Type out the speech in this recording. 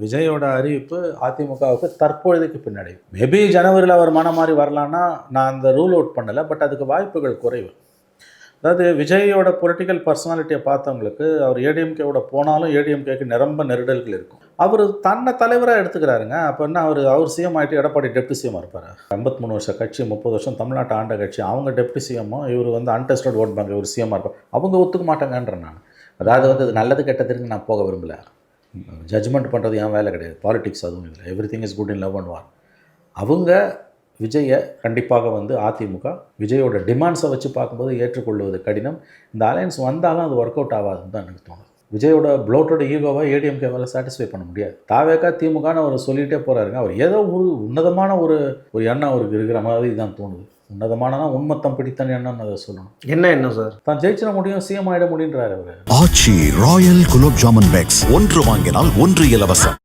விஜயோட அறிவிப்பு அதிமுகவுக்கு தற்பொழுதைக்கு பின்னாடி மேபி ஜனவரியில் அவர் மனம் மாறி வரலான்னா நான் அந்த ரூல் அவுட் பண்ணலை. பட் அதுக்கு வாய்ப்புகள் குறைவு. அதாவது விஜயோட பொலிட்டிக்கல் பர்சனாலிட்டியை பார்த்தவங்களுக்கு அவர் ஏடிஎம்கேவோட போனாலும் ஏடிஎம்கேக்கு நிரம்ப நெருடல்கள் இருக்கும். அவர் தன்னை தலைவராக எடுத்துக்கிறாருங்க. அப்போ என்ன அவர் சிஎம் ஆகிட்டு எடப்பாடி டெப்டி சிஎம் இருப்பார். 53 வருஷம் கட்சி, 30 வருஷம் தமிழ்நாட்டை ஆண்ட கட்சி, அவங்க டெப்டி சிஎம்மும் இவர் அன்டெஸ்டட் ஓட் பேங்க் இவர் சிஎம்மாக இருப்பார். அவங்க ஒத்துக்க மாட்டாங்கன்ற நான். அதாவது அது நல்லது கெட்டதுக்கு நான் போக விரும்பலை. ஜட்ஜ்மெண்ட் பண்ணுறது என் வேலை கிடையாது. பாலிடிக்ஸ் அதுவும் இல்லை. Every thing is good in love and war. அவங்க விஜயை கண்டிப்பாக அதிமுக விஜயோட டிமாண்ட்ஸை வச்சு பார்க்கும்போது ஏற்றுக்கொள்வது கடினம். இந்த அலையன்ஸ் வந்தாலும் அது ஒர்க் அவுட் ஆகாதுன்னு தான் எனக்கு தோணுது. விஜயோட ப்ளோட்டோட ஈகோவை ஏடிஎம்கேவால் சாட்டிஸ்ஃபை பண்ண முடியாது. தாவேக்கா திமுகன்னு அவர் சொல்லிகிட்டே போகிறாருங்க. அவர் ஏதோ ஒரு உன்னதமான ஒரு எண்ணம் அவருக்கு இருக்கிற மாதிரி தான் தோணுது. உன்னதமானதான் உண்மத்தம் பிடித்தன் எண்ணம்னு அதை சொல்லணும். என்ன எண்ணம் சார்? தான் ஜெயிச்சிட முடியும், சிஎம் ஆகிட முடியுன்றாரு அவர். ஆச்சி ராயல் குலோப் ஜாமுன் பேக்ஸ் 1 வாங்கினால் 1 இலவசம்.